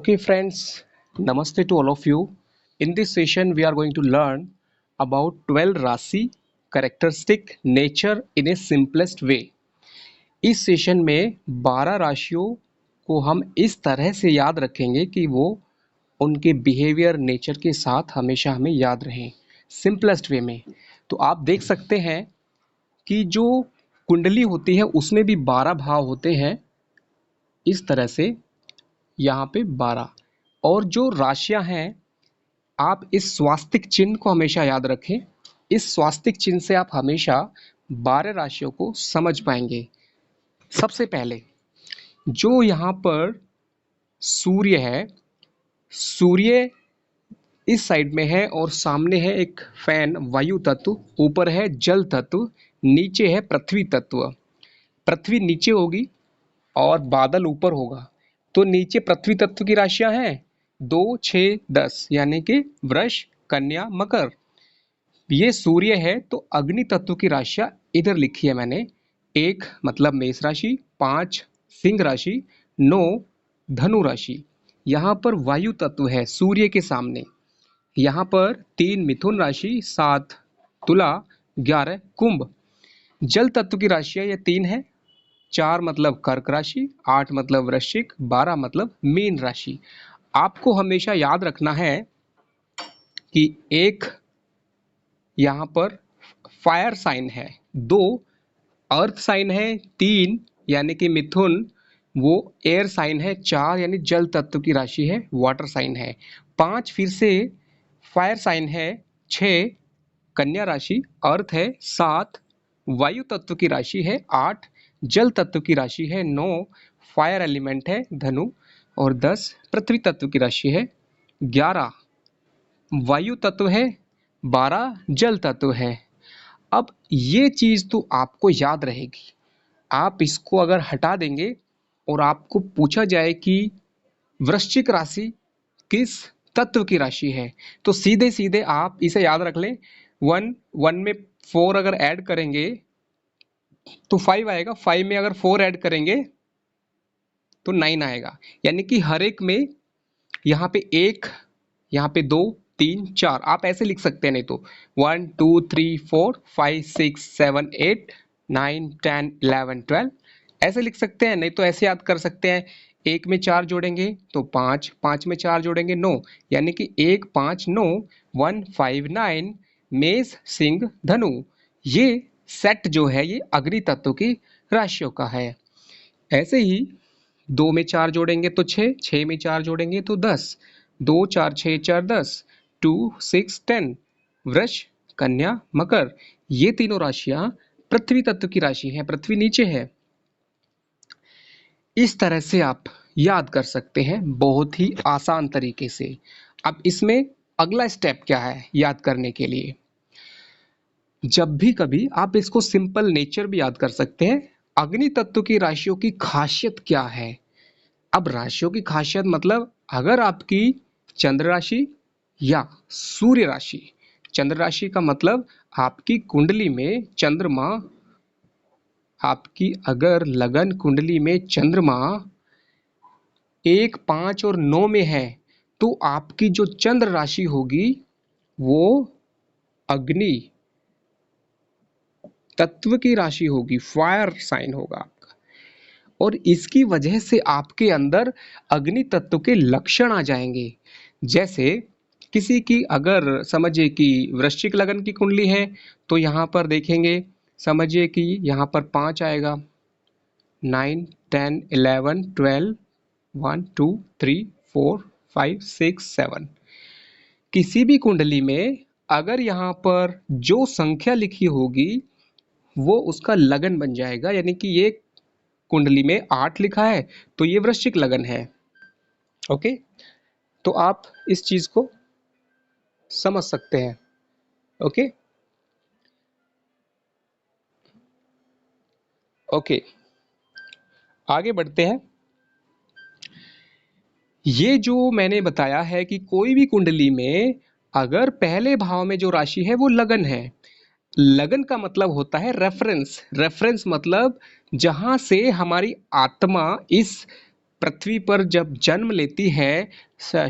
Okay, friends, Namaste to all of you. In this session, we are going to learn about 12 राशि characteristic nature in a simplest way. इस session में 12 राशियों को हम इस तरह से याद रखेंगे कि वो उनके बिहेवियर नेचर के साथ हमेशा हमें याद रहें सिंपलेस्ट वे में। तो आप देख सकते हैं कि जो कुंडली होती है उसमें भी 12 भाव होते हैं, इस तरह से यहाँ पे 12। और जो राशियां हैं, आप इस स्वास्तिक चिन्ह को हमेशा याद रखें। इस स्वास्तिक चिन्ह से आप हमेशा 12 राशियों को समझ पाएंगे। सबसे पहले जो यहाँ पर सूर्य है, सूर्य इस साइड में है और सामने है एक फैन वायु तत्व, ऊपर है जल तत्व, नीचे है पृथ्वी तत्व। पृथ्वी नीचे होगी और बादल ऊपर होगा। तो नीचे पृथ्वी तत्व की राशियां हैं 2, 6, 10, यानी कि वृष, कन्या, मकर। ये सूर्य है तो अग्नि तत्व की राशियां इधर लिखी है मैंने। 1 मतलब मेष राशि, 5 सिंह राशि, 9 धनु राशि। यहाँ पर वायु तत्व है सूर्य के सामने। यहाँ पर 3 मिथुन राशि, 7 तुला, 11 कुंभ। जल तत्व की राशियां ये 3 है। 4 मतलब कर्क राशि, 8 मतलब वृश्चिक, 12 मतलब मीन राशि। आपको हमेशा याद रखना है कि एक यहाँ पर फायर साइन है, 2 अर्थ साइन है, 3 यानी कि मिथुन वो एयर साइन है, 4 यानी जल तत्व की राशि है, वाटर साइन है, 5 फिर से फायर साइन है, 6 कन्या राशि अर्थ है, 7 वायु तत्व की राशि है, 8 जल तत्व की राशि है, 9 फायर एलिमेंट है धनु, और 10 पृथ्वी तत्व की राशि है, 11 वायु तत्व है, 12 जल तत्व है। अब ये चीज तो आपको याद रहेगी। आप इसको अगर हटा देंगे और आपको पूछा जाए कि वृश्चिक राशि किस तत्व की राशि है, तो सीधे सीधे आप इसे याद रख लें। 1 में 4 अगर ऐड करेंगे तो 5 आएगा, 5 में अगर 4 ऐड करेंगे तो 9 आएगा। यानी कि हर एक में यहाँ पे 1, यहाँ पे 2, 3, 4 आप ऐसे लिख सकते हैं। नहीं तो 1, 2, 3, 4, 5, 6, 7, 8, 9, 10, 11, 12 ऐसे लिख सकते हैं। नहीं तो ऐसे याद कर सकते हैं, 1 में 4 जोड़ेंगे तो 5, 5 में 4 जोड़ेंगे 9, यानी कि 1, 5, 9, 1, 5, 9 मेष सिंह धनु। ये सेट जो है ये अग्नि तत्व की राशियों का है। ऐसे ही 2 में 4 जोड़ेंगे तो 6, 6 में 4 जोड़ेंगे तो 10, 2, 4, 6, 4, 10, 2, 6, 10 वृष, कन्या, मकर। ये तीनों राशियां पृथ्वी तत्व की राशि हैं, पृथ्वी नीचे है। इस तरह से आप याद कर सकते हैं बहुत ही आसान तरीके से। अब इसमें अगला स्टेप क्या है याद करने के लिए? जब भी कभी आप इसको सिंपल नेचर भी याद कर सकते हैं। अग्नि तत्व की राशियों की खासियत क्या है? अब राशियों की खासियत मतलब अगर आपकी चंद्र राशि या सूर्य राशि, चंद्र राशि का मतलब आपकी कुंडली में चंद्रमा, आपकी अगर लगन कुंडली में चंद्रमा 1, 5 और 9 में है तो आपकी जो चंद्र राशि होगी वो अग्नि तत्व की राशि होगी, फायर साइन होगा आपका। और इसकी वजह से आपके अंदर अग्नि तत्व के लक्षण आ जाएंगे। जैसे किसी की अगर समझिए कि वृश्चिक लगन की कुंडली है तो यहाँ पर देखेंगे, समझिए कि यहाँ पर 5 आएगा, 9, 10, 11, 12, 1, 2, 3, 4, 5, 6, 7। किसी भी कुंडली में अगर यहाँ पर जो संख्या लिखी होगी वो उसका लगन बन जाएगा। यानी कि ये कुंडली में 8 लिखा है तो ये वृश्चिक लगन है। ओके, तो आप इस चीज को समझ सकते हैं। ओके ओके, आगे बढ़ते हैं। ये जो मैंने बताया है कि कोई भी कुंडली में अगर पहले भाव में जो राशि है वो लगन है। लगन का मतलब होता है रेफरेंस। रेफरेंस मतलब जहां से हमारी आत्मा इस पृथ्वी पर जब जन्म लेती है,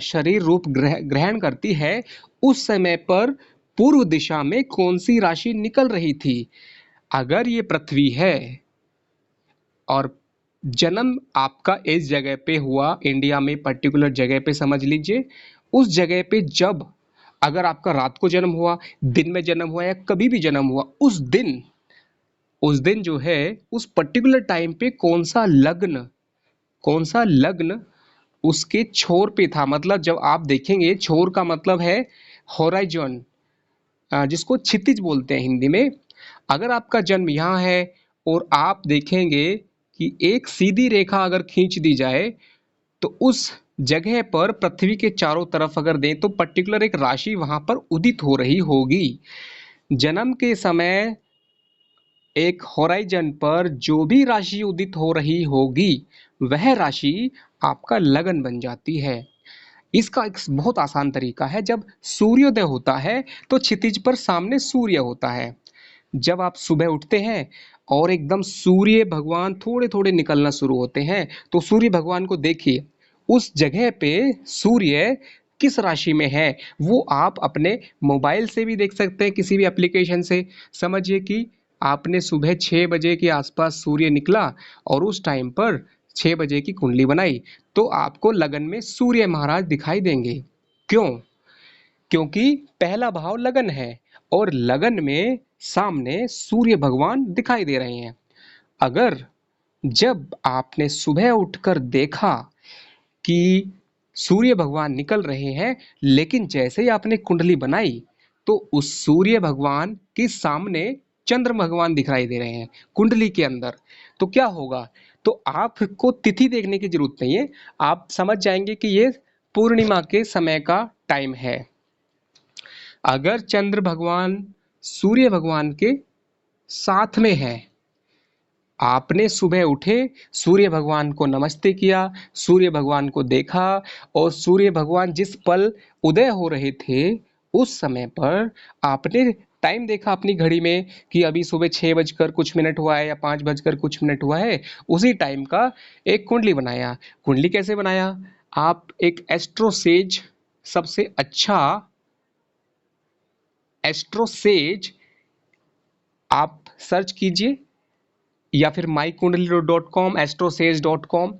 शरीर रूप ग्रहण करती है, उस समय पर पूर्व दिशा में कौन सी राशि निकल रही थी? अगर ये पृथ्वी है और जन्म आपका इस जगह पे हुआ, इंडिया में पर्टिकुलर जगह पे समझ लीजिए, उस जगह पे जब अगर आपका रात को जन्म हुआ, दिन में जन्म हुआ या कभी भी जन्म हुआ, उस दिन जो है उस पर्टिकुलर टाइम पे कौन सा लग्न उसके छोर पे था। मतलब जब आप देखेंगे, छोर का मतलब है होराइजन, जिसको क्षितिज बोलते हैं हिंदी में। अगर आपका जन्म यहाँ है और आप देखेंगे कि एक सीधी रेखा अगर खींच दी जाए तो उस जगह पर पृथ्वी के चारों तरफ अगर दें तो पर्टिकुलर एक राशि वहां पर उदित हो रही होगी। जन्म के समय एक होराइजन पर जो भी राशि उदित हो रही होगी, वह राशि आपका लगन बन जाती है। इसका एक बहुत आसान तरीका है, जब सूर्योदय होता है तो क्षितिज पर सामने सूर्य होता है। जब आप सुबह उठते हैं और एकदम सूर्य भगवान थोड़े थोड़े निकलना शुरू होते हैं, तो सूर्य भगवान को देखिए, उस जगह पे सूर्य किस राशि में है वो आप अपने मोबाइल से भी देख सकते हैं, किसी भी एप्लीकेशन से। समझिए कि आपने सुबह 6 बजे के आसपास सूर्य निकला और उस टाइम पर 6 बजे की कुंडली बनाई, तो आपको लगन में सूर्य महाराज दिखाई देंगे। क्यों? क्योंकि पहला भाव लगन है और लगन में सामने सूर्य भगवान दिखाई दे रहे हैं। अगर जब आपने सुबह उठकर देखा कि सूर्य भगवान निकल रहे हैं, लेकिन जैसे ही आपने कुंडली बनाई तो उस सूर्य भगवान के सामने चंद्र भगवान दिखाई दे रहे हैं कुंडली के अंदर, तो क्या होगा? तो आपको तिथि देखने की जरूरत नहीं है, आप समझ जाएंगे कि ये पूर्णिमा के समय का टाइम है। अगर चंद्र भगवान सूर्य भगवान के साथ में है, आपने सुबह उठे, सूर्य भगवान को नमस्ते किया, सूर्य भगवान को देखा और सूर्य भगवान जिस पल उदय हो रहे थे उस समय पर आपने टाइम देखा अपनी घड़ी में कि अभी सुबह 6 बजकर कुछ मिनट हुआ है या 5 बजकर कुछ मिनट हुआ है, उसी टाइम का एक कुंडली बनाया। कुंडली कैसे बनाया? आप एक एस्ट्रोसेज, सबसे अच्छा एस्ट्रोसेज आप सर्च कीजिए या फिर mykundali.com, astroseज.com,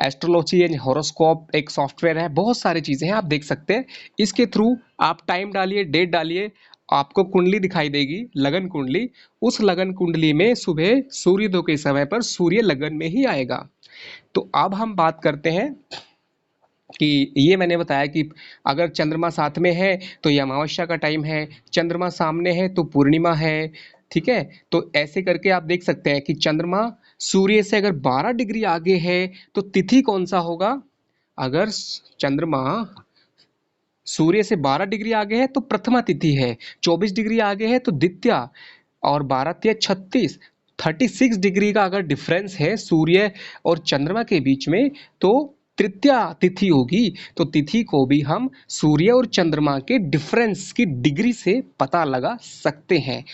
एस्ट्रोलॉजी एंड हॉरोस्कोप एक सॉफ्टवेयर है, बहुत सारी चीज़ें हैं, आप देख सकते हैं। इसके थ्रू आप टाइम डालिए, डेट डालिए, आपको कुंडली दिखाई देगी, लगन कुंडली। उस लगन कुंडली में सुबह सूर्योदय के समय पर सूर्य लगन में ही आएगा। तो अब हम बात करते हैं कि ये मैंने बताया कि अगर चंद्रमा साथ में है तो ये अमावस्या का टाइम है, चंद्रमा सामने है तो पूर्णिमा है। ठीक है, तो ऐसे करके आप देख सकते हैं कि चंद्रमा सूर्य से अगर 12 डिग्री आगे है तो तिथि कौन सा होगा? अगर चंद्रमा सूर्य से 12 डिग्री आगे है तो प्रथमा तिथि है, 24 डिग्री आगे है तो द्वितीया, और 12 36 डिग्री का अगर डिफरेंस है सूर्य और चंद्रमा के बीच में तो तृतीया तिथि होगी। तो तिथि को भी हम सूर्य और चंद्रमा के डिफरेंस की डिग्री से पता लगा सकते हैं।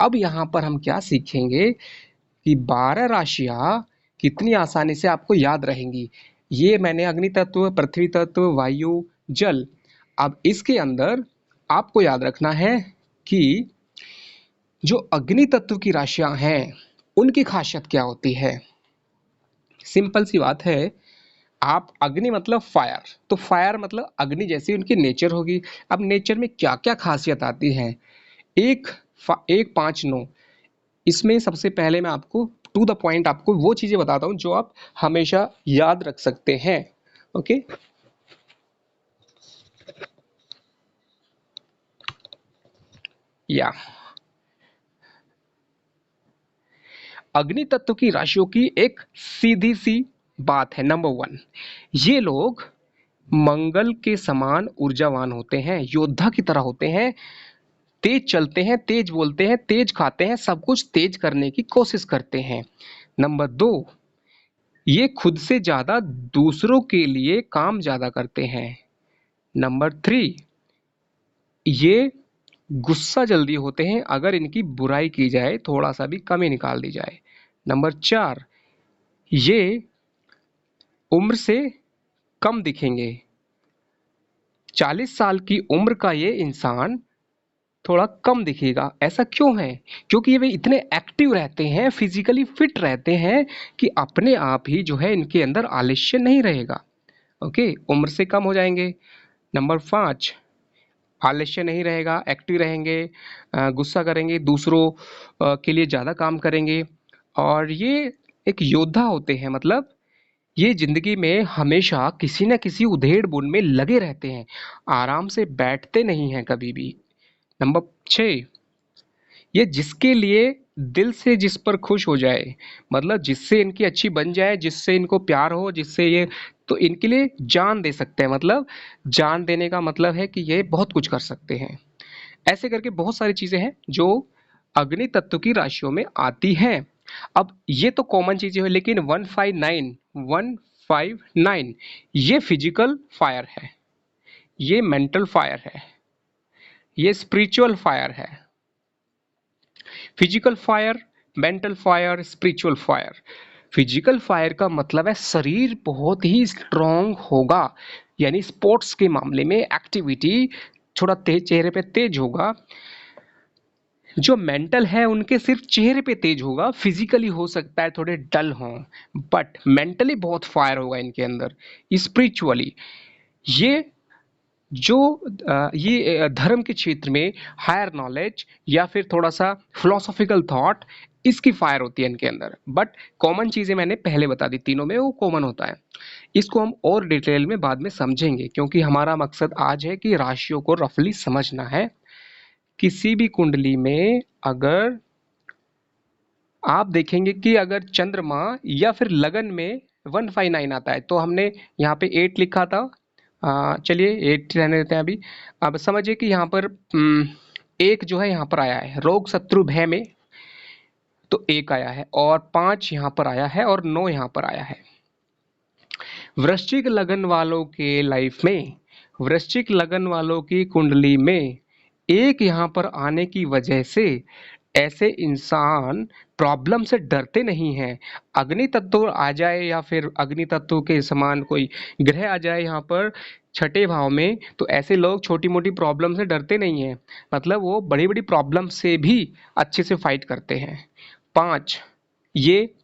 अब यहाँ पर हम क्या सीखेंगे कि 12 राशियां कितनी आसानी से आपको याद रहेंगी। ये मैंने अग्नि तत्व, पृथ्वी तत्व, वायु, जल। अब इसके अंदर आपको याद रखना है कि जो अग्नि तत्व की राशियां हैं उनकी खासियत क्या होती है। सिंपल सी बात है, आप अग्नि मतलब फायर, तो फायर मतलब अग्नि जैसी उनकी नेचर होगी। अब नेचर में क्या क्या खासियत आती है, एक 5 9, इसमें सबसे पहले मैं आपको टू द पॉइंट आपको वो चीजें बताता हूं जो आप हमेशा याद रख सकते हैं। ओके, या अग्नि तत्व की राशियों की एक सीधी सी बात है। नंबर 1, ये लोग मंगल के समान ऊर्जावान होते हैं, योद्धा की तरह होते हैं, तेज चलते हैं, तेज बोलते हैं, तेज खाते हैं, सब कुछ तेज करने की कोशिश करते हैं। नंबर 2, ये खुद से ज्यादा दूसरों के लिए काम ज्यादा करते हैं। नंबर 3, ये गुस्सा जल्दी होते हैं, अगर इनकी बुराई की जाए, थोड़ा सा भी कमी निकाल दी जाए। नंबर 4, ये उम्र से कम दिखेंगे। 40 साल की उम्र का ये इंसान थोड़ा कम दिखेगा। ऐसा क्यों है? क्योंकि ये वे इतने एक्टिव रहते हैं, फिजिकली फिट रहते हैं कि अपने आप ही जो है इनके अंदर आलस्य नहीं रहेगा। ओके, उम्र से कम हो जाएंगे। नंबर 5, आलस्य नहीं रहेगा, एक्टिव रहेंगे, गुस्सा करेंगे, दूसरों के लिए ज़्यादा काम करेंगे। और ये एक योद्धा होते हैं, मतलब ये जिंदगी में हमेशा किसी न किसी उधेड़ बुन में लगे रहते हैं, आराम से बैठते नहीं हैं कभी भी। नंबर 6, ये जिसके लिए दिल से जिस पर खुश हो जाए, मतलब जिससे इनकी अच्छी बन जाए, जिससे इनको प्यार हो, जिससे ये, तो इनके लिए जान दे सकते हैं। मतलब जान देने का मतलब है कि ये बहुत कुछ कर सकते हैं। ऐसे करके बहुत सारी चीजें हैं जो अग्नि तत्व की राशियों में आती हैं। अब ये तो कॉमन चीजें हुई, लेकिन 159 ये फिजिकल फायर है, ये मेंटल फायर है, ये स्पिरिचुअल फायर है। Physical fire, mental fire, spiritual fire. Physical fire का मतलब है शरीर बहुत ही स्ट्रांग होगा, यानी स्पोर्ट्स के मामले में एक्टिविटी थोड़ा तेज, चेहरे पे तेज होगा। जो मेंटल है उनके सिर्फ चेहरे पे तेज होगा, फिजिकली हो सकता है थोड़े डल हों, बट मेंटली बहुत फायर होगा इनके अंदर। स्पिरिचुअली ये जो धर्म के क्षेत्र में हायर नॉलेज या फिर थोड़ा सा फिलोसॉफिकल थॉट, इसकी फायर होती है इनके अंदर। बट कॉमन चीजें मैंने पहले बता दी, तीनों में वो कॉमन होता है। इसको हम और डिटेल में बाद में समझेंगे, क्योंकि हमारा मकसद आज है कि राशियों को रफली समझना है। किसी भी कुंडली में अगर आप देखेंगे कि अगर चंद्रमा या फिर लगन में 159 आता है, तो हमने यहाँ पे 8 लिखा था। चलिए 8 रहने देते हैं अभी। अब समझिए कि यहाँ पर एक जो है यहाँ पर आया है रोग शत्रु भय में, तो एक आया है, और 5 यहाँ पर आया है, और 9 यहाँ पर आया है। वृश्चिक लगन वालों के लाइफ में, वृश्चिक लगन वालों की कुंडली में एक यहाँ पर आने की वजह से ऐसे इंसान प्रॉब्लम से डरते नहीं हैं। अग्नि तत्व आ जाए या फिर अग्नि तत्व के समान कोई ग्रह आ जाए यहाँ पर छठे भाव में, तो ऐसे लोग छोटी मोटी प्रॉब्लम से डरते नहीं हैं, मतलब वो बड़ी बड़ी प्रॉब्लम से भी अच्छे से फाइट करते हैं। 5, ये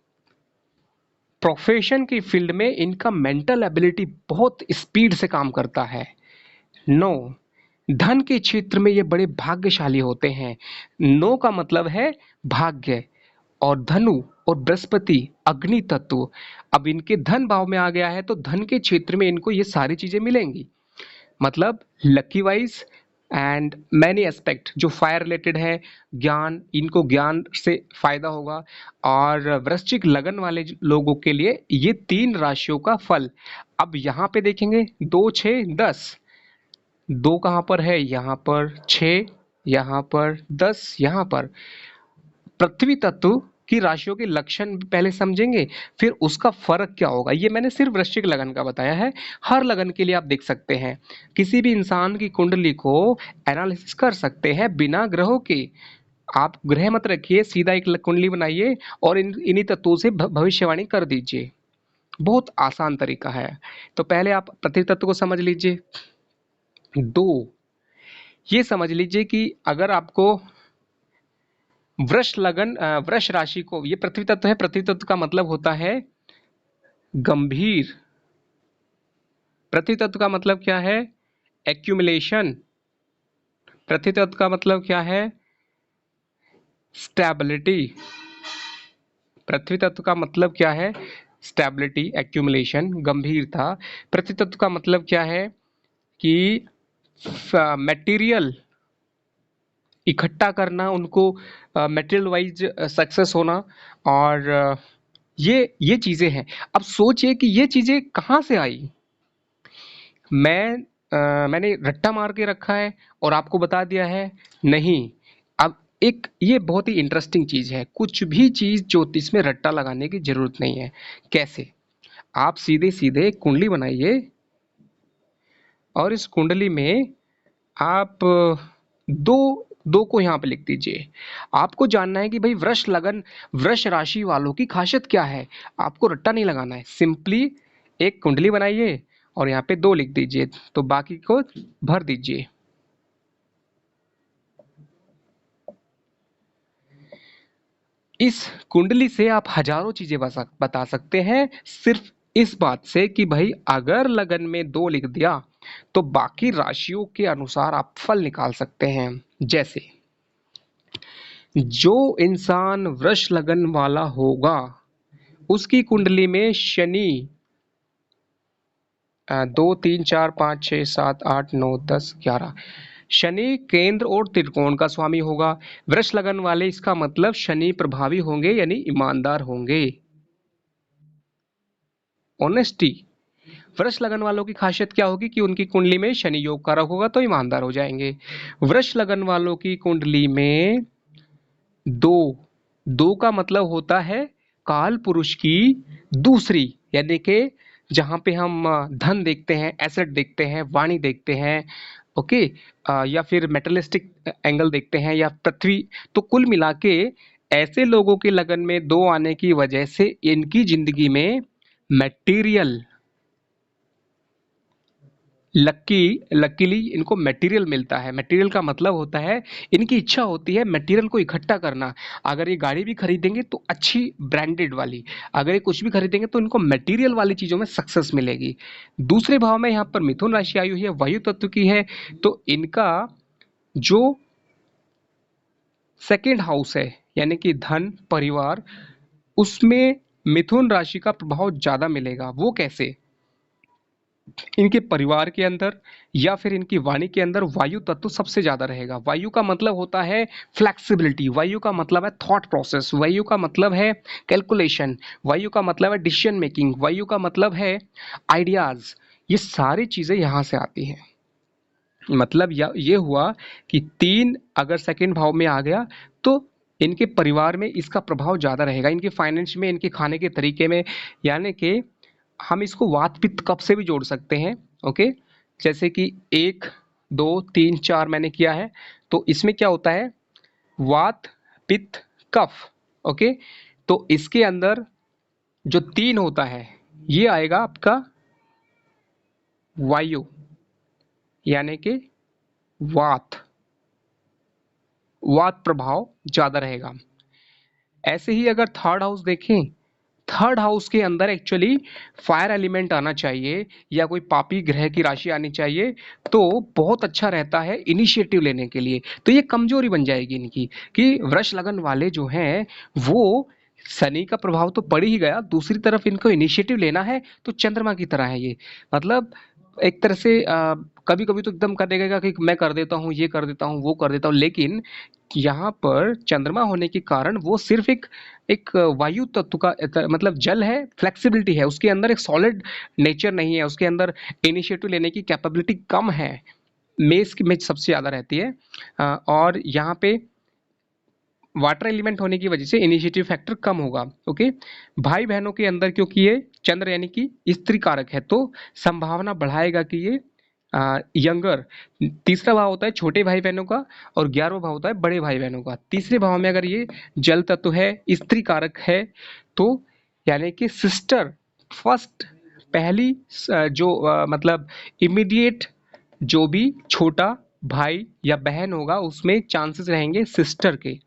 प्रोफेशन की फील्ड में इनका मेंटल एबिलिटी बहुत स्पीड से काम करता है। 9, धन के क्षेत्र में ये बड़े भाग्यशाली होते हैं। 9 का मतलब है भाग्य, और धनु और बृहस्पति अग्नि तत्व, अब इनके धन भाव में आ गया है, तो धन के क्षेत्र में इनको ये सारी चीजें मिलेंगी। मतलब lucky wise and many aspect जो फायर रिलेटेड है, ज्ञान, इनको ज्ञान से फायदा होगा। और वृश्चिक लगन वाले लोगों के लिए ये 3 राशियों का फल। अब यहाँ पे देखेंगे 2, 6, 10, 2 कहाँ पर है, यहाँ पर 6, यहाँ पर 10, यहाँ पर। पृथ्वी तत्व की राशियों के लक्षण पहले समझेंगे, फिर उसका फर्क क्या होगा। ये मैंने सिर्फ वृश्चिक लगन का बताया है, हर लगन के लिए आप देख सकते हैं। किसी भी इंसान की कुंडली को एनालिसिस कर सकते हैं बिना ग्रहों के। आप ग्रह मत रखिए, सीधा एक कुंडली बनाइए और इन्हीं तत्वों से भविष्यवाणी कर दीजिए। बहुत आसान तरीका है। तो पहले आप पृथ्वी तत्व को समझ लीजिए। 2, ये समझ लीजिए कि अगर आपको वृष लगन, वृष राशि को, ये पृथ्वी तत्व है, पृथ्वी तत्व का मतलब होता है गंभीर। पृथ्वी तत्व का मतलब क्या है? एक्यूमुलेशन। पृथ्वी तत्व का मतलब क्या है? स्टेबिलिटी। पृथ्वी तत्व का मतलब क्या है? स्टेबिलिटी, एक्यूमुलेशन, गंभीरता। पृथ्वी तत्व का मतलब क्या है? कि मटेरियल इकट्ठा करना, उनको मटेरियल वाइज सक्सेस होना, और ये चीजें हैं। अब सोचिए कि ये चीजें कहाँ से आई। मैंने रट्टा मार के रखा है और आपको बता दिया है? नहीं। अब एक ये बहुत ही इंटरेस्टिंग चीज है, कुछ भी चीज ज्योतिष में रट्टा लगाने की जरूरत नहीं है। कैसे? आप सीधे सीधे कुंडली बनाइए, और इस कुंडली में आप दो दो को यहाँ पे लिख दीजिए। आपको जानना है कि भाई वृष लगन, वृष राशि वालों की खासियत क्या है। आपको रट्टा नहीं लगाना है, सिंपली एक कुंडली बनाइए और यहाँ पे 2 लिख दीजिए, तो बाकी को भर दीजिए। इस कुंडली से आप हजारों चीजें बता सकते हैं, सिर्फ इस बात से कि भाई अगर लगन में 2 लिख दिया तो बाकी राशियों के अनुसार आप फल निकाल सकते हैं। जैसे जो इंसान वृष लगन वाला होगा उसकी कुंडली में शनि 2 3 4 5 6 7 8 9 10 11 शनि केंद्र और त्रिकोण का स्वामी होगा। वृष लगन वाले, इसका मतलब शनि प्रभावी होंगे यानी ईमानदार होंगे। ऑनेस्टी, वृष लगन वालों की खासियत क्या होगी कि उनकी कुंडली में शनि योग कारक होगा तो ईमानदार हो जाएंगे। वृष लगन वालों की कुंडली में 2, 2 का मतलब होता है काल पुरुष की दूसरी, यानी कि जहां पे हम धन देखते हैं, एसेट देखते हैं, वाणी देखते हैं, ओके, या फिर मेटलिस्टिक एंगल देखते हैं, या पृथ्वी। तो कुल मिला के ऐसे लोगों के लगन में 2 आने की वजह से इनकी जिंदगी में मटेरियल, लकीली इनको मटेरियल मिलता है। मटेरियल का मतलब होता है इनकी इच्छा होती है मटेरियल को इकट्ठा करना। अगर ये गाड़ी भी खरीदेंगे तो अच्छी ब्रांडेड वाली, अगर ये कुछ भी खरीदेंगे तो इनको मटेरियल वाली चीजों में सक्सेस मिलेगी। दूसरे भाव में यहाँ पर मिथुन राशि आई हुई है, वायु तत्व की है, तो इनका जो सेकेंड हाउस है यानी कि धन परिवार, उसमें मिथुन राशि का प्रभाव ज्यादा मिलेगा। वो कैसे? इनके परिवार के अंदर या फिर इनकी वाणी के अंदर वायु तत्व सबसे ज्यादा रहेगा। वायु का मतलब होता है फ्लेक्सिबिलिटी, वायु का मतलब है थॉट प्रोसेस, वायु का मतलब है कैलकुलेशन, वायु का मतलब है डिसीजन मेकिंग, वायु का मतलब है आइडियाज। ये सारी चीजें यहां से आती हैं। मतलब ये हुआ कि 3 अगर सेकंड भाव में आ गया तो इनके परिवार में इसका प्रभाव ज्यादा रहेगा, इनके फाइनेंस में, इनके खाने के तरीके में। यानी कि हम इसको वात पित्त कफ से भी जोड़ सकते हैं। ओके, जैसे कि 1 2 3 4 मैंने किया है, तो इसमें क्या होता है वात पित्त कफ। ओके, तो इसके अंदर जो 3 होता है ये आएगा आपका वायु, यानी कि वात, वात प्रभाव ज्यादा रहेगा। ऐसे ही अगर थर्ड हाउस देखें, थर्ड हाउस के अंदर एक्चुअली फायर एलिमेंट आना चाहिए या कोई पापी ग्रह की राशि आनी चाहिए, तो बहुत अच्छा रहता है इनिशिएटिव लेने के लिए। तो ये कमजोरी बन जाएगी इनकी कि वृष लगन वाले जो हैं वो शनि का प्रभाव तो पड़ ही गया, दूसरी तरफ इनको इनिशिएटिव लेना है तो चंद्रमा की तरह है ये। मतलब एक तरह से कभी कभी तो एकदम कर देगा कि मैं कर देता हूँ, ये कर देता हूँ, वो कर देता हूँ, लेकिन यहाँ पर चंद्रमा होने के कारण वो सिर्फ एक एक वायु तत्व का मतलब जल है, फ्लेक्सिबिलिटी है, उसके अंदर एक सॉलिड नेचर नहीं है, उसके अंदर इनिशिएटिव लेने की कैपेबिलिटी कम है। मेष की में सबसे ज्यादा रहती है। और यहाँ पे वाटर एलिमेंट होने की वजह से इनिशिएटिव फैक्टर कम होगा। ओके, भाई बहनों के अंदर क्योंकि ये चंद्र यानी कि स्त्री कारक है तो संभावना बढ़ाएगा कि ये यंगर। तीसरा भाव होता है छोटे भाई बहनों का और 11वां भाव होता है बड़े भाई बहनों का। तीसरे भाव में अगर ये जल तत्व है, स्त्री कारक है, तो यानी कि सिस्टर फर्स्ट, पहली मतलब इमीडिएट जो भी छोटा भाई या बहन होगा उसमें चांसेस रहेंगे सिस्टर के।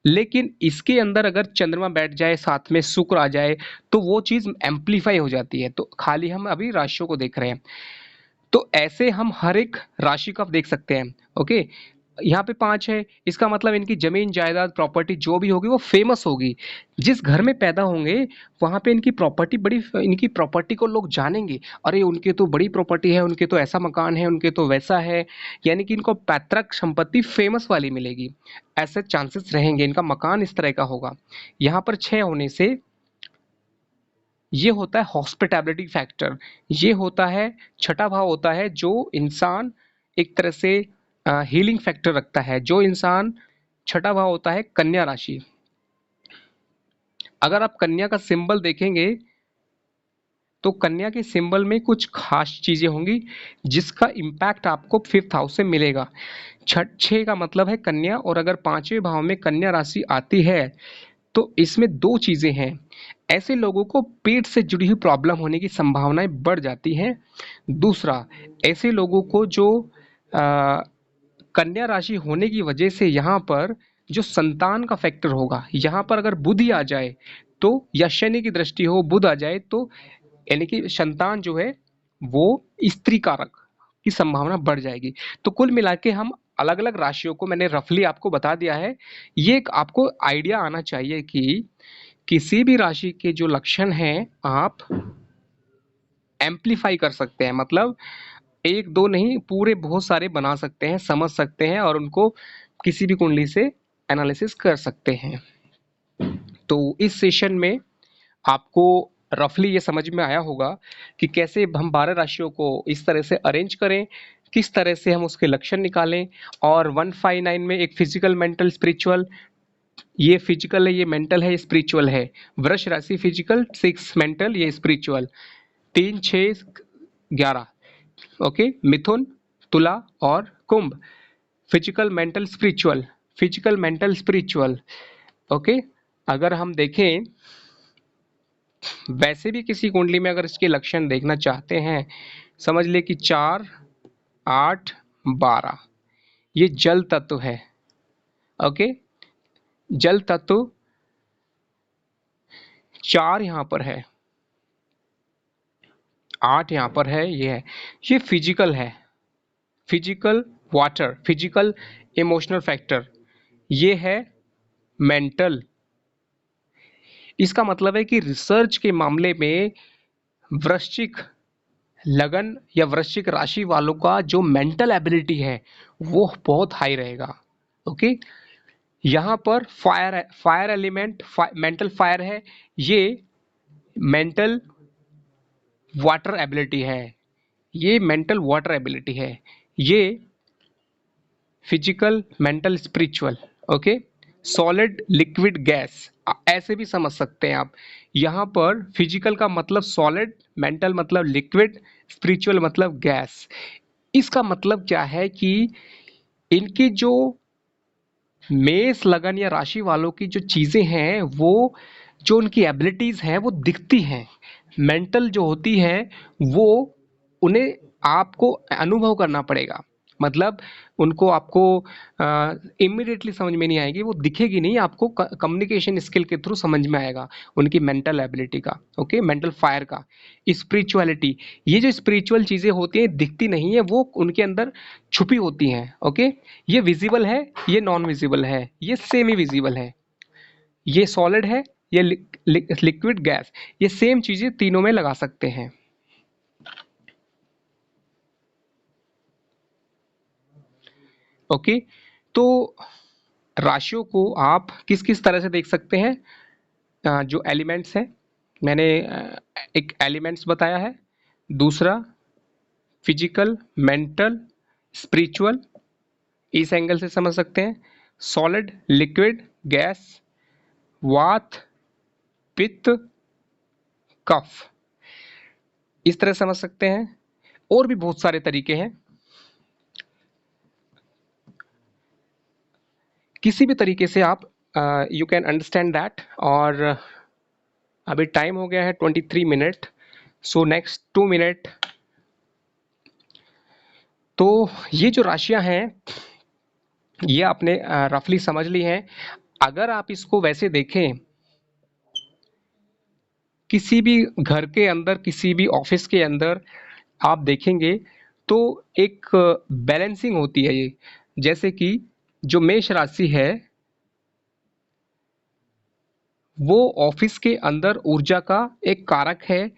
लेकिन इसके अंदर अगर चंद्रमा बैठ जाए, साथ में शुक्र आ जाए, तो वो चीज एम्पलीफाई हो जाती है। तो खाली हम अभी राशियों को देख रहे हैं, तो ऐसे हम हर एक राशि का देख सकते हैं। ओके, यहाँ पे 5 है, इसका मतलब इनकी जमीन जायदाद प्रॉपर्टी जो भी होगी वो फेमस होगी। जिस घर में पैदा होंगे वहां पे इनकी प्रॉपर्टी बड़ी, इनकी प्रॉपर्टी को लोग जानेंगे, अरे उनके तो बड़ी प्रॉपर्टी है, उनके तो ऐसा मकान है, उनके तो वैसा है। यानी कि इनको पैतृक संपत्ति फेमस वाली मिलेगी, ऐसे चांसेस रहेंगे। इनका मकान इस तरह का होगा। यहाँ पर 6 होने से ये होता है हॉस्पिटैलिटी फैक्टर, ये होता है छठा भाव होता है जो इंसान एक तरह से हीलिंग फैक्टर रखता है। जो इंसान, छठा भाव होता है कन्या राशि। अगर आप कन्या का सिंबल देखेंगे तो कन्या के सिंबल में कुछ खास चीजें होंगी जिसका इम्पैक्ट आपको 5th हाउस से मिलेगा। 6 का मतलब है कन्या, और अगर 5वें भाव में कन्या राशि आती है तो इसमें 2 चीजें हैं। ऐसे लोगों को पेट से जुड़ी हुई प्रॉब्लम होने की संभावनाएं बढ़ जाती हैं। दूसरा, ऐसे लोगों को जो अ, कन्या राशि होने की वजह से यहाँ पर जो संतान का फैक्टर होगा, यहाँ पर अगर बुध ही आ जाए तो, या शनि की दृष्टि हो, बुध आ जाए तो, यानी कि संतान जो है वो स्त्री कारक की संभावना बढ़ जाएगी। तो कुल मिला के हम अलग अलग राशियों को मैंने रफली आपको बता दिया है। ये एक आपको आइडिया आना चाहिए कि किसी भी राशि के जो लक्षण हैं आप एम्पलीफाई कर सकते हैं, मतलब एक दो नहीं, पूरे बहुत सारे बना सकते हैं, समझ सकते हैं और उनको किसी भी कुंडली से एनालिसिस कर सकते हैं। तो इस सेशन में आपको रफली ये समझ में आया होगा कि कैसे हम 12 राशियों को इस तरह से अरेंज करें, किस तरह से हम उसके लक्षण निकालें। और 159 में एक फिजिकल, मेंटल, स्पिरिचुअल, ये फिजिकल है, ये मेंटल है, ये स्पिरिचुअल है। वृष राशि फिजिकल, 6 मेंटल, ये स्पिरिचुअल। 3, 6, 11, ओके। मिथुन, तुला और कुंभ, physical, mental, spiritual, physical, mental, spiritual, okay. अगर हम देखें वैसे भी किसी कुंडली में अगर इसके लक्षण देखना चाहते हैं, समझ ले कि 4, 8, 12 ये जल तत्व है, ओके। जल तत्व 4 यहाँ पर है, 8 यहाँ पर है, ये फिजिकल है, physical water, physical emotional factor. ये है मेंटल। इसका मतलब है कि रिसर्च के मामले में वृश्चिक लगन या वृश्चिक राशि वालों का जो मेंटल एबिलिटी है वो बहुत हाई रहेगा, ओके। यहाँ पर फायर एलिमेंट, मेंटल फायर है, ये मेंटल वाटर एबिलिटी है, ये मेंटल वाटर एबिलिटी है, ये physical, mental, spiritual, okay. Solid, liquid, gas, ऐसे भी समझ सकते हैं आप। यहाँ पर फिजिकल का मतलब सॉलिड, मेंटल मतलब लिक्विड, स्पिरिचुअल मतलब गैस। इसका मतलब क्या है कि इनकी जो मेष लगन या राशि वालों की जो चीजें हैं वो, जो उनकी एबिलिटीज हैं वो दिखती हैं। मेंटल जो होती है वो उन्हें आपको अनुभव करना पड़ेगा, मतलब उनको आपको इमिडिएटली समझ में नहीं आएगी, वो दिखेगी नहीं आपको, कम्युनिकेशन स्किल के थ्रू समझ में आएगा उनकी मेंटल एबिलिटी का, ओके। मेंटल फायर का। स्पिरिचुअलिटी, ये जो स्पिरिचुअल चीजें होती हैं दिखती नहीं है, वो उनके अंदर छुपी होती हैं, ओके। ये विजिबल है, ये नॉन विजिबल है, ये सेमी विजिबल है, ये सॉलिड है, ये लिक्विड, गैस, ये सेम चीजें तीनों में लगा सकते हैं, ओके। तो राशियों को आप किस किस तरह से देख सकते हैं? जो एलिमेंट्स हैं, मैंने एक एलिमेंट्स बताया है, दूसरा फिजिकल, मेंटल, स्पिरिचुअल, इस एंगल से समझ सकते हैं। सॉलिड, लिक्विड, गैस, वात, पित्त, कफ, इस तरह समझ सकते हैं। और भी बहुत सारे तरीके हैं, किसी भी तरीके से आप यू कैन अंडरस्टैंड दैट। और अभी टाइम हो गया है 23 मिनट, सो नेक्स्ट 2 मिनट। तो ये जो राशियां हैं ये आपने रफली समझ ली हैं। अगर आप इसको वैसे देखें, किसी भी घर के अंदर, किसी भी ऑफिस के अंदर आप देखेंगे तो एक बैलेंसिंग होती है ये। जैसे कि जो मेष राशि है वो ऑफिस के अंदर ऊर्जा का एक कारक है।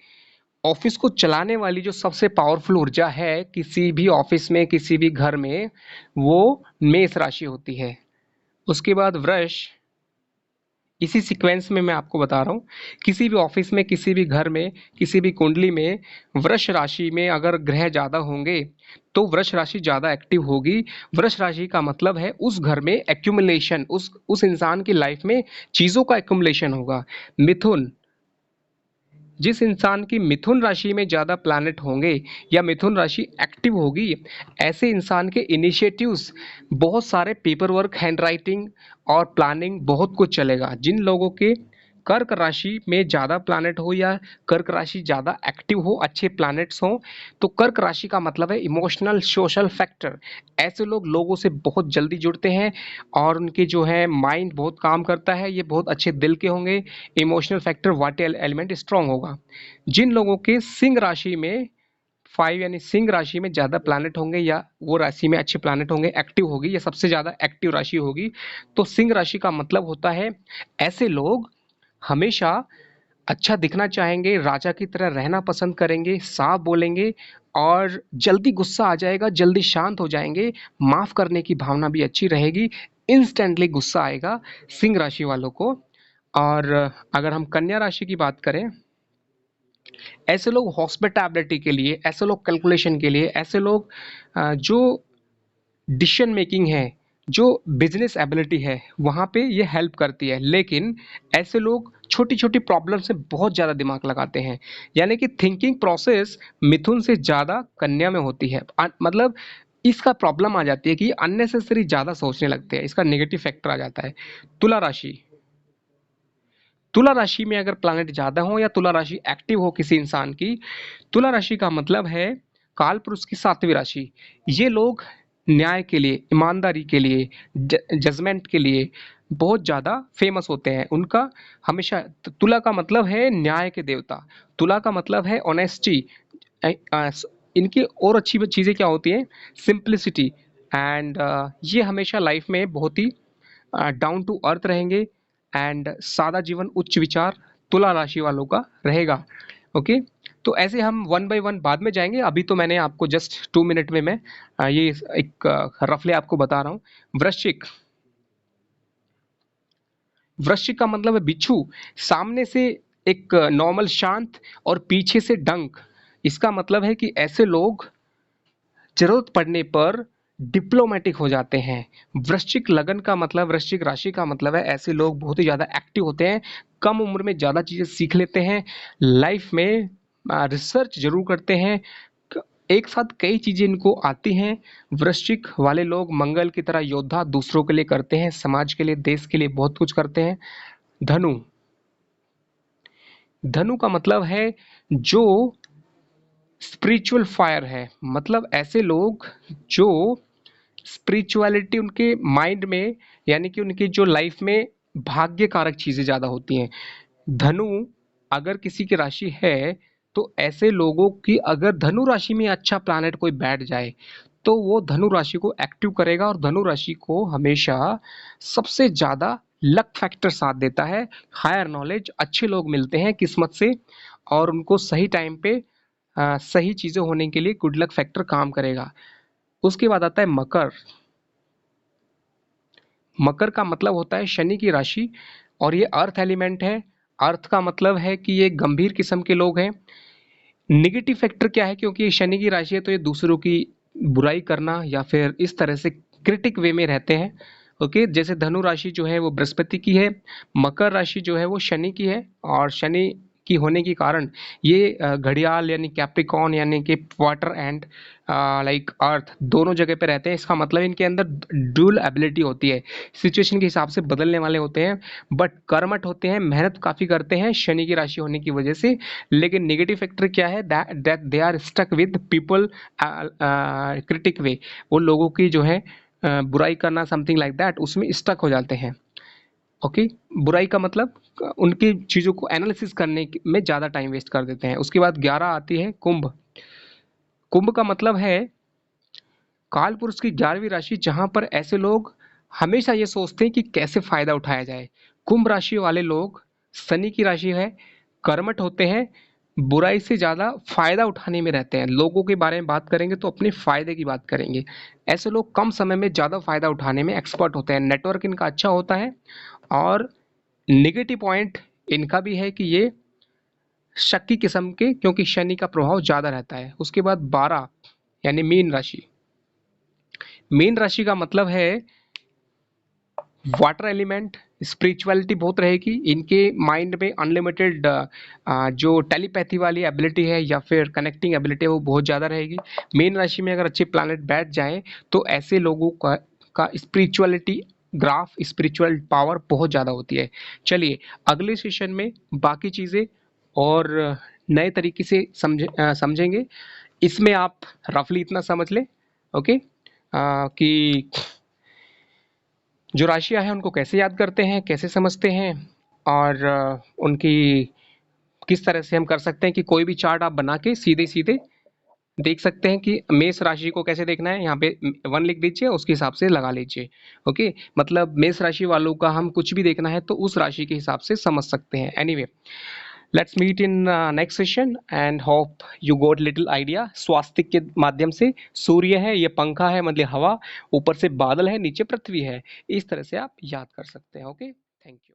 ऑफिस को चलाने वाली जो सबसे पावरफुल ऊर्जा है किसी भी ऑफिस में, किसी भी घर में, वो मेष राशि होती है। उसके बाद वृष, इसी सीक्वेंस में मैं आपको बता रहा हूँ। किसी भी ऑफिस में, किसी भी घर में, किसी भी कुंडली में वृष राशि में अगर ग्रह ज़्यादा होंगे तो वृष राशि ज़्यादा एक्टिव होगी। वृष राशि का मतलब है उस घर में एक्यूमुलेशन, उस इंसान की लाइफ में चीज़ों का एक्यूमुलेशन होगा। मिथुन, जिस इंसान की मिथुन राशि में ज़्यादा प्लैनेट होंगे या मिथुन राशि एक्टिव होगी, ऐसे इंसान के इनिशिएटिव्स, बहुत सारे पेपर वर्क, हैंड राइटिंग और प्लानिंग, बहुत कुछ चलेगा। जिन लोगों के कर्क राशि में ज़्यादा प्लैनेट हो या कर्क राशि ज़्यादा एक्टिव हो, अच्छे प्लैनेट्स हों, तो कर्क राशि का मतलब है इमोशनल सोशल फैक्टर। ऐसे लोग लोगों से बहुत जल्दी जुड़ते हैं और उनके जो है माइंड बहुत काम करता है, ये बहुत अच्छे दिल के होंगे, emotional factor water element strong होगा। जिन लोगों के सिंह राशि में 5 यानी सिंह राशि में ज़्यादा प्लैनेट होंगे या वो राशि में अच्छे प्लैनेट होंगे, एक्टिव होगी या सबसे ज़्यादा एक्टिव राशि होगी, तो सिंह राशि का मतलब होता है ऐसे लोग हमेशा अच्छा दिखना चाहेंगे, राजा की तरह रहना पसंद करेंगे, साफ बोलेंगे और जल्दी गुस्सा आ जाएगा, जल्दी शांत हो जाएंगे, माफ करने की भावना भी अच्छी रहेगी, इंस्टेंटली गुस्सा आएगा सिंह राशि वालों को। और अगर हम कन्या राशि की बात करें, ऐसे लोग हॉस्पिटैबिलिटी के लिए, ऐसे लोग कैलकुलेशन के लिए, ऐसे लोग जो डिसीजन मेकिंग है, जो बिजनेस एबिलिटी है, वहाँ पे ये हेल्प करती है। लेकिन ऐसे लोग छोटी छोटी प्रॉब्लम से बहुत ज़्यादा दिमाग लगाते हैं, यानी कि थिंकिंग प्रोसेस मिथुन से ज़्यादा कन्या में होती है। मतलब इसका प्रॉब्लम आ जाती है कि अननेसेसरी ज़्यादा सोचने लगते हैं, इसका नेगेटिव फैक्टर आ जाता है। तुला राशि, तुला राशि में अगर प्लैनेट ज़्यादा हो या तुला राशि एक्टिव हो किसी इंसान की, तुला राशि का मतलब है काल पुरुष की 7वीं राशि। ये लोग न्याय के लिए, ईमानदारी के लिए, जजमेंट के लिए बहुत ज़्यादा फेमस होते हैं। उनका हमेशा, तुला का मतलब है न्याय के देवता, तुला का मतलब है ऑनेस्टी। इनकी और अच्छी चीज़ें क्या होती हैं, सिंप्लिसिटी एंड ये हमेशा लाइफ में बहुत ही डाउन टू अर्थ रहेंगे एंड सादा जीवन, उच्च विचार तुला राशि वालों का रहेगा। ओके, तो ऐसे हम वन बाय वन बाद में जाएंगे। अभी तो मैंने आपको जस्ट 2 मिनट में मैं ये एक रफली आपको बता रहा हूँ। वृश्चिक, वृश्चिक का मतलब है बिच्छू। सामने से एक नॉर्मल शांत और पीछे से डंक। इसका मतलब है कि ऐसे लोग जरूरत पड़ने पर डिप्लोमेटिक हो जाते हैं। वृश्चिक लगन का मतलब, वृश्चिक राशि का मतलब है ऐसे लोग बहुत ही ज़्यादा एक्टिव होते हैं, कम उम्र में ज़्यादा चीज़ें सीख लेते हैं, लाइफ में रिसर्च जरूर करते हैं, एक साथ कई चीज़ें इनको आती हैं। वृश्चिक वाले लोग मंगल की तरह योद्धा दूसरों के लिए करते हैं, समाज के लिए, देश के लिए बहुत कुछ करते हैं। धनु, धनु का मतलब है जो स्पिरिचुअल फायर है, मतलब ऐसे लोग जो स्पिरिचुअलिटी उनके माइंड में, यानी कि उनकी जो लाइफ में भाग्य कारक चीज़ें ज़्यादा होती हैं। धनु अगर किसी की राशि है, तो ऐसे लोगों की अगर धनु राशि में अच्छा प्लैनेट कोई बैठ जाए, तो वो धनु राशि को एक्टिव करेगा और धनु राशि को हमेशा सबसे ज़्यादा लक फैक्टर साथ देता है। हायर नॉलेज, अच्छे लोग मिलते हैं किस्मत से और उनको सही टाइम पे सही चीज़ें होने के लिए गुड लक फैक्टर काम करेगा। उसके बाद आता है मकर। मकर का मतलब होता है शनि की राशि और ये अर्थ एलिमेंट है। अर्थ का मतलब है कि ये गंभीर किस्म के लोग हैं। नेगेटिव फैक्टर क्या है, क्योंकि ये शनि की राशि है तो ये दूसरों की बुराई करना या फिर इस तरह से क्रिटिक वे में रहते हैं। ओके, जैसे धनु राशि जो है वो बृहस्पति की है, मकर राशि जो है वो शनि की है और शनि की होने के कारण ये घड़ियाल यानी कैप्रिकॉन यानी कि वाटर एंड लाइक अर्थ दोनों जगह पे रहते हैं। इसका मतलब इनके अंदर ड्यूल एबिलिटी होती है, सिचुएशन के हिसाब से बदलने वाले होते हैं, बट कर्मठ होते हैं, मेहनत काफ़ी करते हैं शनि की राशि होने की वजह से। लेकिन नेगेटिव फैक्टर क्या है, that they are stuck with people critic way, वो लोगों की जो है बुराई करना, समथिंग लाइक दैट, उसमें स्टक हो जाते हैं। ओके, बुराई का मतलब उनकी चीज़ों को एनालिसिस करने में ज़्यादा टाइम वेस्ट कर देते हैं। उसके बाद 11 आती है कुंभ। कुंभ का मतलब है काल पुरुष की 11वीं राशि, जहां पर ऐसे लोग हमेशा ये सोचते हैं कि कैसे फायदा उठाया जाए। कुंभ राशि वाले लोग, शनि की राशि है, कर्मठ होते हैं, बुराई से ज़्यादा फायदा उठाने में रहते हैं। लोगों के बारे में बात करेंगे तो अपने फायदे की बात करेंगे। ऐसे लोग कम समय में ज़्यादा फायदा उठाने में एक्सपर्ट होते हैं, नेटवर्क इनका अच्छा होता है। और नेगेटिव पॉइंट इनका भी है कि ये शक्की किस्म के, क्योंकि शनि का प्रभाव ज़्यादा रहता है। उसके बाद 12 यानी मीन राशि। मीन राशि का मतलब है वाटर एलिमेंट, स्पिरिचुअलिटी बहुत रहेगी इनके माइंड में, अनलिमिटेड जो टेलीपैथी वाली एबिलिटी है या फिर कनेक्टिंग एबिलिटी है वो बहुत ज़्यादा रहेगी। मीन राशि में अगर अच्छे प्लैनेट बैठ जाएं तो ऐसे लोगों का स्पिरिचुअलिटी ग्राफ स्पिरिचुअल पावर बहुत ज़्यादा होती है। चलिए अगले सेशन में बाकी चीज़ें और नए तरीके से समझेंगे। इसमें आप रफली इतना समझ लें, ओके, कि जो राशियां हैं उनको कैसे याद करते हैं, कैसे समझते हैं, और उनकी किस तरह से हम कर सकते हैं कि कोई भी चार्ट आप बना के सीधे सीधे देख सकते हैं कि मेष राशि को कैसे देखना है। यहाँ पे 1 लिख दीजिए, उसके हिसाब से लगा लीजिए। ओके, मतलब मेष राशि वालों का हम कुछ भी देखना है तो उस राशि के हिसाब से समझ सकते हैं। Anyway, let's meet in next session and hope you got little idea. स्वास्तिक के माध्यम से सूर्य है, ये पंखा है मतलब हवा, ऊपर से बादल है, नीचे पृथ्वी है, इस तरह से आप याद कर सकते हैं। Okay, thank you.